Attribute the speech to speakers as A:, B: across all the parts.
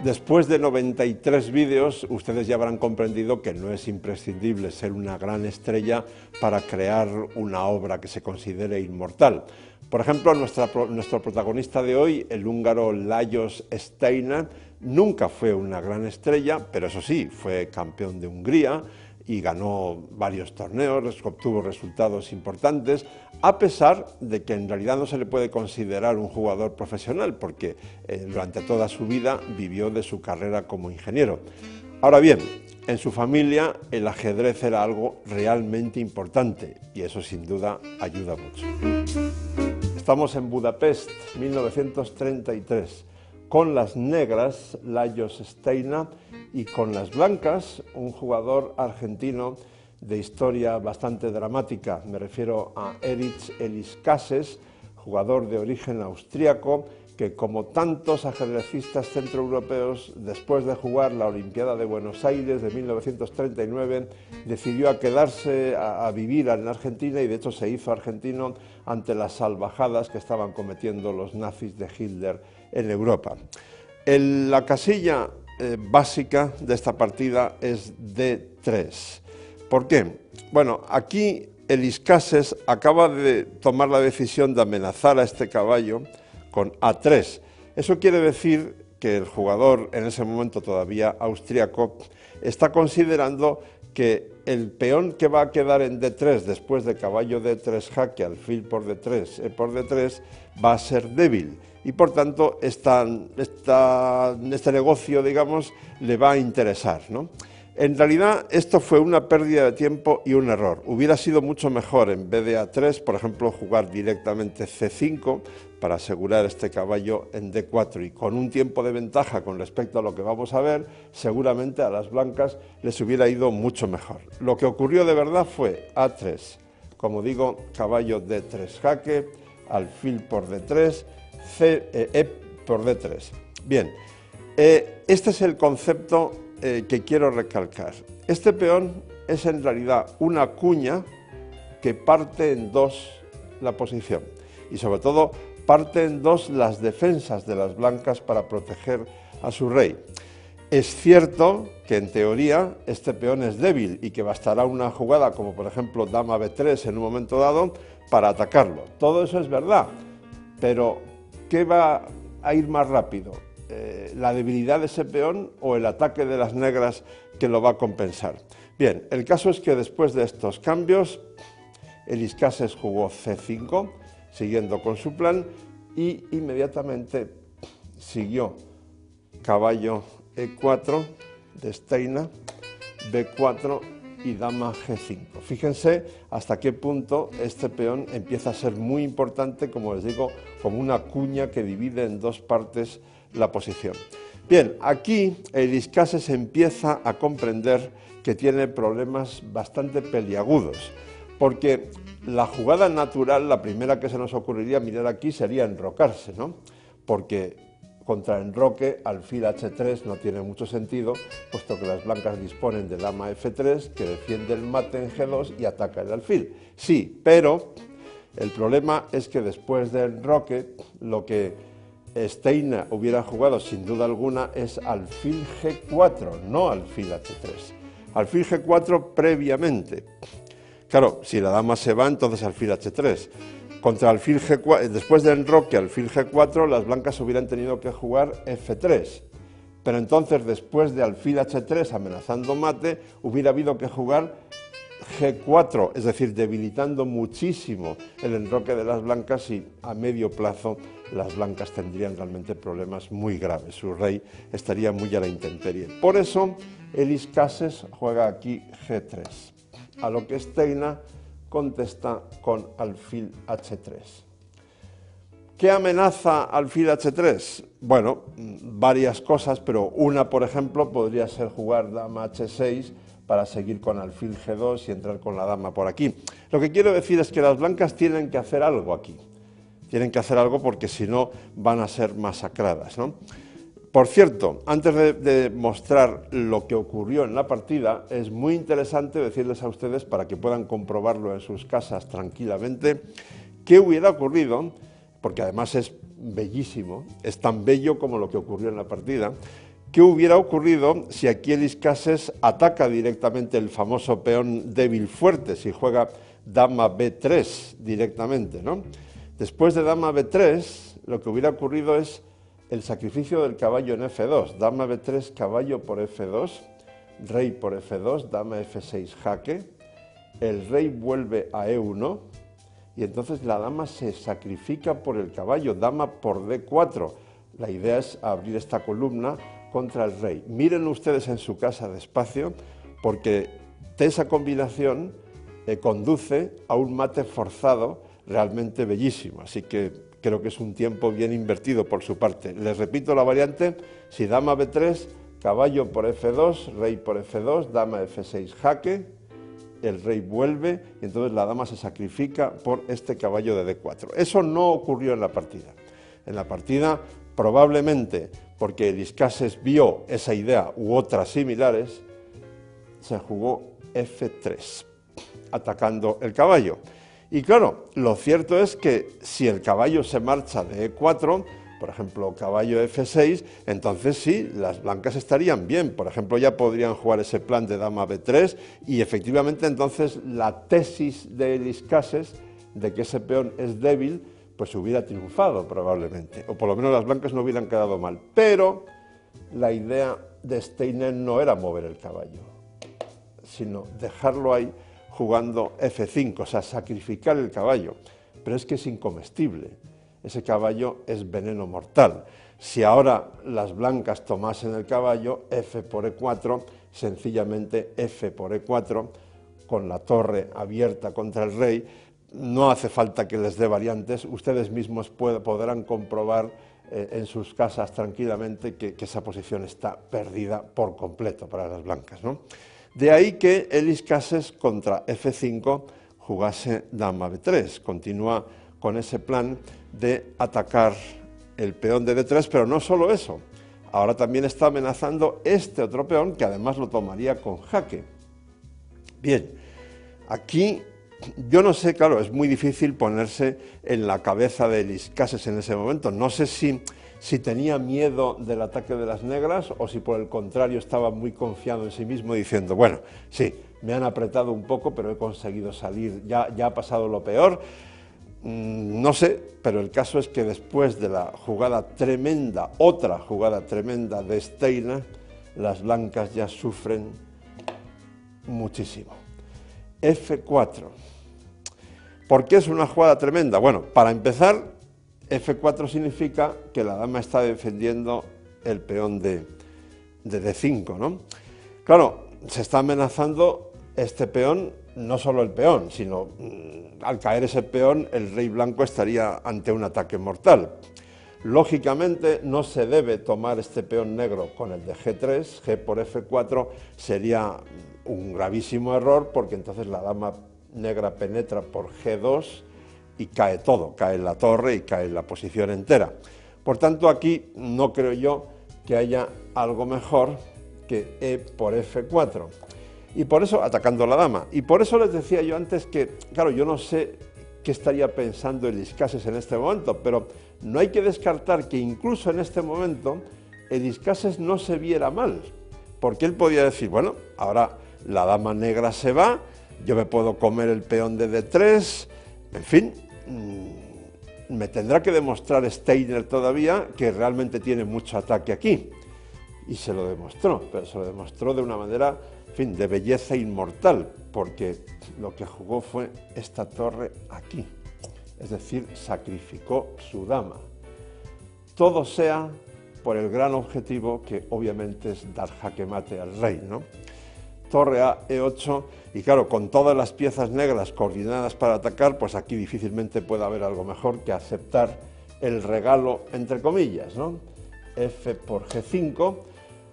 A: Después de 93 vídeos, ustedes ya habrán comprendido que no es imprescindible ser una gran estrella para crear una obra que se considere inmortal. Por ejemplo, nuestro protagonista de hoy, el húngaro Lajos Steiner, nunca fue una gran estrella, pero eso sí, fue campeón de Hungría y ganó varios torneos, obtuvo resultados importantes, a pesar de que en realidad no se le puede considerar un jugador profesional, porque durante toda su vida vivió de su carrera como ingeniero. Ahora bien, en su familia el ajedrez era algo realmente importante y eso sin duda ayuda mucho. Estamos en Budapest, 1933, con las negras, Lajos Steiner, y con las blancas, un jugador argentino de historia bastante dramática. Me refiero a Erich Elis-Cases, jugador de origen austríaco, que como tantos ajedrecistas centroeuropeos, después de jugar la Olimpiada de Buenos Aires de 1939, decidió quedarse a vivir en Argentina y de hecho se hizo argentino ante las salvajadas que estaban cometiendo los nazis de Hitler en Europa. La casilla básica de esta partida es D3. ¿Por qué? Bueno, aquí Elis-Cases acaba de tomar la decisión de amenazar a este caballo con A3. Eso quiere decir que el jugador, en ese momento todavía austríaco, está considerando que el peón que va a quedar en D3 después de caballo D3 jaque, alfil por D3, va a ser débil y por tanto este negocio, digamos, le va a interesar, ¿no? En realidad esto fue una pérdida de tiempo y un error. Hubiera sido mucho mejor en vez de A3, por ejemplo, jugar directamente C5 para asegurar este caballo en D4 y con un tiempo de ventaja con respecto a lo que vamos a ver, seguramente a las blancas les hubiera ido mucho mejor. Lo que ocurrió de verdad fue A3, como digo, caballo D3 jaque, alfil por D3, E por D3. Bien, este es el concepto que quiero recalcar. Este peón es en realidad una cuña que parte en dos la posición y sobre todo parte en dos las defensas de las blancas para proteger a su rey. Es cierto que en teoría este peón es débil y que bastará una jugada como por ejemplo dama B3 en un momento dado para atacarlo. Todo eso es verdad, pero ¿qué va a ir más rápido? ¿La debilidad de ese peón o el ataque de las negras que lo va a compensar? Bien, el caso es que después de estos cambios, Elis-Cases jugó C5, siguiendo con su plan, y inmediatamente siguió caballo E4 de Steiner, B4 y dama G5. Fíjense hasta qué punto este peón empieza a ser muy importante, como les digo, como una cuña que divide en dos partes la posición. Bien, aquí Elis-Cases empieza a comprender que tiene problemas bastante peliagudos, porque la jugada natural, la primera que se nos ocurriría mirar aquí, sería enrocarse, ¿no? Porque contra enroque, alfil H3 no tiene mucho sentido, puesto que las blancas disponen de dama F3, que defiende el mate en G2 y ataca el alfil. Sí, pero el problema es que después del enroque, lo que Steiner hubiera jugado sin duda alguna es alfil G4, no alfil H3. Alfil G4 previamente. Claro, si la dama se va, entonces alfil H3. Contra alfil G4, después del enroque alfil G4, las blancas hubieran tenido que jugar F3. Pero entonces, después de alfil H3 amenazando mate, hubiera habido que jugar G4, es decir, debilitando muchísimo el enroque de las blancas y a medio plazo las blancas tendrían realmente problemas muy graves. Su rey estaría muy a la intemperie. Por eso, Elis-Cases juega aquí G3, a lo que Steiner contesta con alfil H3. ¿Qué amenaza alfil H3? Bueno, varias cosas, pero una, por ejemplo, podría ser jugar dama H6 para seguir con alfil G2 y entrar con la dama por aquí. Lo que quiero decir es que las blancas tienen que hacer algo aquí. Tienen que hacer algo porque si no van a ser masacradas, ¿no? Por cierto, antes de mostrar lo que ocurrió en la partida, es muy interesante decirles a ustedes, para que puedan comprobarlo en sus casas tranquilamente, qué hubiera ocurrido, porque además es bellísimo, es tan bello como lo que ocurrió en la partida, ¿qué hubiera ocurrido si aquí el Iskases ataca directamente el famoso peón débil fuerte, si juega dama B3 directamente, ¿no? Después de dama B3, lo que hubiera ocurrido es el sacrificio del caballo en F2, dama B3, caballo por F2, rey por F2, dama F6, jaque, el rey vuelve a E1 y entonces la dama se sacrifica por el caballo, dama por D4. La idea es abrir esta columna contra el rey. Miren ustedes en su casa despacio, porque esa combinación conduce a un mate forzado realmente bellísimo, así que creo que es un tiempo bien invertido por su parte. Les repito la variante: si dama B3, caballo por F2, rey por F2, dama F6 jaque, el rey vuelve y entonces la dama se sacrifica por este caballo de D4. Eso no ocurrió en la partida. En la partida, probablemente porque el Iskases vio esa idea u otras similares, se jugó F3, atacando el caballo. Y claro, lo cierto es que si el caballo se marcha de E4, por ejemplo, caballo F6, entonces sí, las blancas estarían bien. Por ejemplo, ya podrían jugar ese plan de dama B3 y efectivamente entonces la tesis del Iskases de que ese peón es débil, pues hubiera triunfado probablemente, o por lo menos las blancas no hubieran quedado mal. Pero la idea de Steiner no era mover el caballo, sino dejarlo ahí jugando F5, o sea, sacrificar el caballo. Pero es que es incomestible, ese caballo es veneno mortal. Si ahora las blancas tomasen el caballo, F por E4, sencillamente F por E4, con la torre abierta contra el rey, no hace falta que les dé variantes, ustedes mismos podrán comprobar en sus casas tranquilamente que esa posición está perdida por completo para las blancas, ¿no? De ahí que el Iskases contra F5 jugase dama B3, continúa con ese plan de atacar el peón de D3, pero no solo eso, ahora también está amenazando este otro peón que además lo tomaría con jaque. Bien, aquí yo no sé, claro, es muy difícil ponerse en la cabeza del Iskases en ese momento, no sé si tenía miedo del ataque de las negras o si por el contrario estaba muy confiado en sí mismo diciendo, bueno, sí, me han apretado un poco pero he conseguido salir, ya ha pasado lo peor. No sé, pero el caso es que después de la jugada tremenda, otra jugada tremenda de Steiner, las blancas ya sufren muchísimo. F4. ¿Por qué es una jugada tremenda? Bueno, para empezar, F4 significa que la dama está defendiendo el peón de D5, ¿no? Claro, se está amenazando este peón, no solo el peón, sino al caer ese peón el rey blanco estaría ante un ataque mortal. Lógicamente no se debe tomar este peón negro con el de G3, G por F4 sería un gravísimo error porque entonces la dama negra penetra por G2 y cae todo, cae la torre y cae la posición entera. Por tanto, aquí no creo yo que haya algo mejor que E por F4. Y por eso, atacando la dama. Y por eso les decía yo antes que, claro, yo no sé qué estaría pensando el Iskases en este momento, pero no hay que descartar que incluso en este momento el Iskases no se viera mal, porque él podía decir, bueno, ahora la dama negra se va, yo me puedo comer el peón de D3, en fin, me tendrá que demostrar Steiner todavía que realmente tiene mucho ataque aquí. Y se lo demostró, pero se lo demostró de una manera, en fin, de belleza inmortal, porque lo que jugó fue esta torre aquí, es decir, sacrificó su dama. Todo sea por el gran objetivo que obviamente es dar jaque mate al rey, ¿no? Torre a E8, y claro, con todas las piezas negras coordinadas para atacar, pues aquí difícilmente puede haber algo mejor que aceptar el regalo, entre comillas, ¿no? F por G5,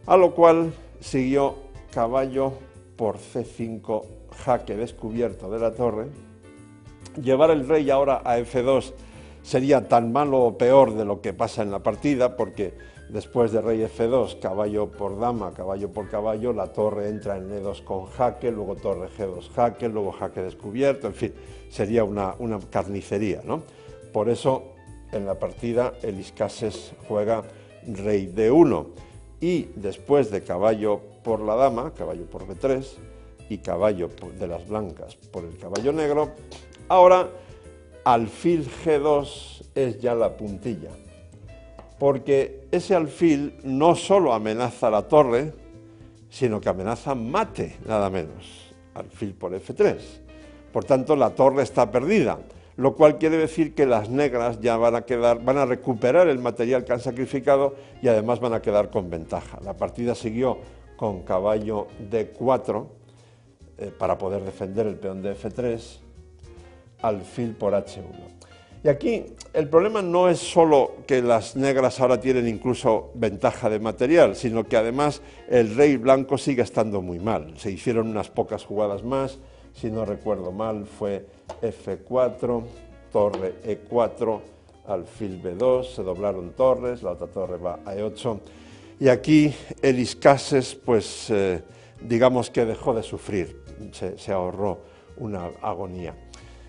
A: a lo cual siguió caballo por C5, jaque descubierto de la torre. Llevar el rey ahora a F2 sería tan malo o peor de lo que pasa en la partida, porque después de rey F2, caballo por dama, caballo por caballo, la torre entra en E2 con jaque, luego torre G2 jaque, luego jaque descubierto, en fin, sería una carnicería, ¿no? Por eso, en la partida, el Iskases juega rey D1. y después de caballo por la dama, caballo por B3, y caballo de las blancas por el caballo negro, ahora alfil G2 es ya la puntilla, porque ese alfil no solo amenaza la torre, sino que amenaza mate, nada menos, alfil por F3. Por tanto, la torre está perdida, lo cual quiere decir que las negras ya van a recuperar el material que han sacrificado y además van a quedar con ventaja. La partida siguió con caballo D4 para poder defender el peón de F3, alfil por H1. Y aquí el problema no es solo que las negras ahora tienen incluso ventaja de material, sino que además el rey blanco sigue estando muy mal. Se hicieron unas pocas jugadas más, si no recuerdo mal fue F4, torre E4, alfil B2, se doblaron torres, la otra torre va a E8, y aquí el Iskases pues digamos que dejó de sufrir, se ahorró una agonía.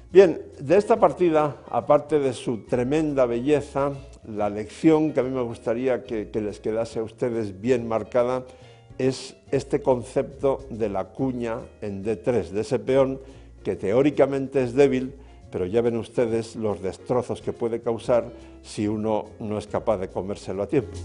A: Bien, de esta partida, aparte de su tremenda belleza, la lección que a mí me gustaría que les quedase a ustedes bien marcada es este concepto de la cuña en D3, de ese peón que teóricamente es débil, pero ya ven ustedes los destrozos que puede causar si uno no es capaz de comérselo a tiempo.